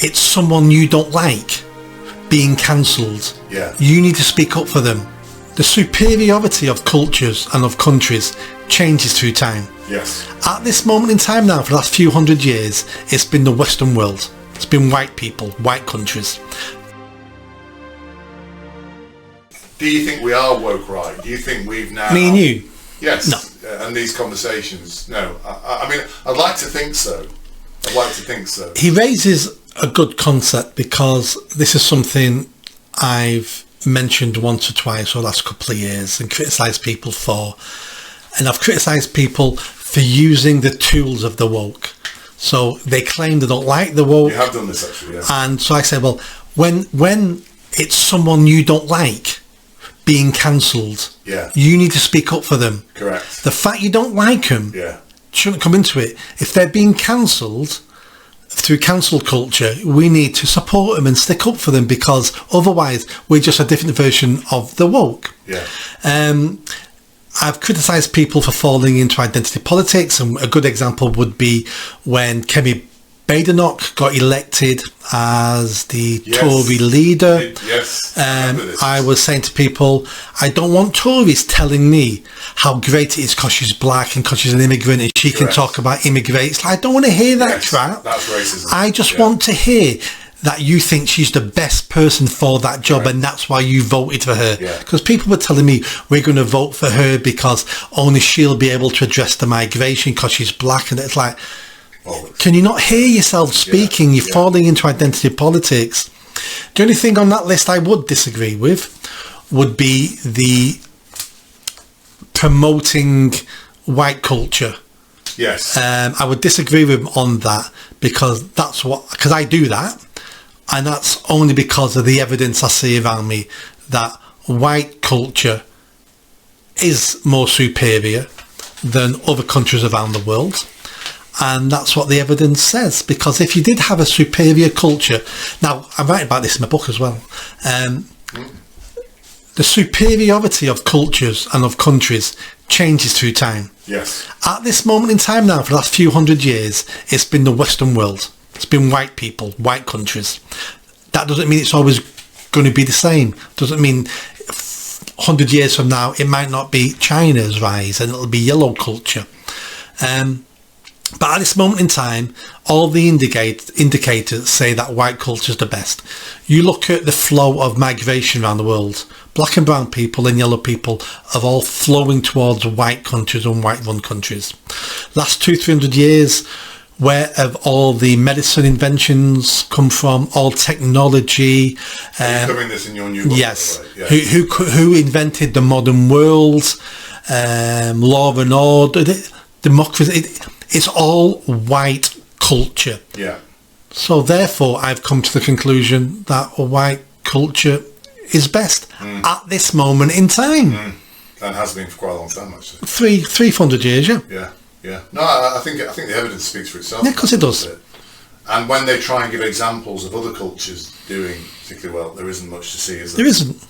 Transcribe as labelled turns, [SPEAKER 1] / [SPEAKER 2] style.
[SPEAKER 1] it's someone you don't like being cancelled, you need to speak up for them. The superiority of cultures and of countries changes through time.
[SPEAKER 2] Yes.
[SPEAKER 1] At this moment in time now, for the last few hundred years, it's been the Western world. It's been white people, white countries.
[SPEAKER 2] Do you think we are woke right? Do you think we've now...
[SPEAKER 1] Me and you?
[SPEAKER 2] Yes.
[SPEAKER 1] No.
[SPEAKER 2] And these conversations? No. I mean, I'd like to think so.
[SPEAKER 1] He raises a good concept, because this is something I've mentioned once or twice over the last couple of years and criticised people for. And I've criticised people for using the tools of the woke. So they claim they don't like the woke.
[SPEAKER 2] You have done this actually, yeah.
[SPEAKER 1] And so I said, well, when it's someone you don't like being cancelled, you need to speak up for them.
[SPEAKER 2] Correct.
[SPEAKER 1] The fact you don't like them shouldn't come into it. If they're being cancelled through cancel culture, we need to support them and stick up for them, because otherwise we're just a different version of the woke. I've criticised people for falling into identity politics, and a good example would be when Kemi Badenoch got elected as the Tory leader. I was saying to people, I don't want Tories telling me how great it is because she's black and because she's an immigrant and she can talk about immigrants. I don't want to hear that crap.
[SPEAKER 2] That's racism.
[SPEAKER 1] I just want to hear that you think she's the best person for that job, and that's why you voted for her. Because people were telling me, we're going to vote for her because only she'll be able to address the migration because she's black. And it's like, can you not hear yourself speaking? You're falling into identity politics. The only thing on that list I would disagree with would be the promoting white culture. I would disagree with him on that, because I do that, and that's only because of the evidence I see around me that white culture is more superior than other countries around the world. And that's what the evidence says, because if you did have a superior culture, now I'm writing about this in my book as well, the superiority of cultures and of countries changes through time. At this moment in time now, for the last few hundred years, it's been the Western world. It's been white people, white countries. That doesn't mean it's always going to be the same. Doesn't mean 100 years from now it might not be China's rise and it'll be yellow culture. But at this moment in time, all the indicators say that white culture is the best. You look at the flow of migration around the world. Black and brown people and yellow people are all flowing towards white countries and white-run countries. Last 200-300 years, where have all the medicine inventions come from? All technology.
[SPEAKER 2] You're covering this in your new book.
[SPEAKER 1] Yes. Who invented the modern world? Law and order, democracy. It's all white culture. So therefore, I've come to the conclusion that white culture is best at this moment in time.
[SPEAKER 2] And has been for quite a long time, actually.
[SPEAKER 1] 300 years,
[SPEAKER 2] No, I think the evidence speaks for itself.
[SPEAKER 1] Yeah, of course it does.
[SPEAKER 2] And when they try and give examples of other cultures doing particularly well, there isn't much to see, is there?
[SPEAKER 1] There isn't.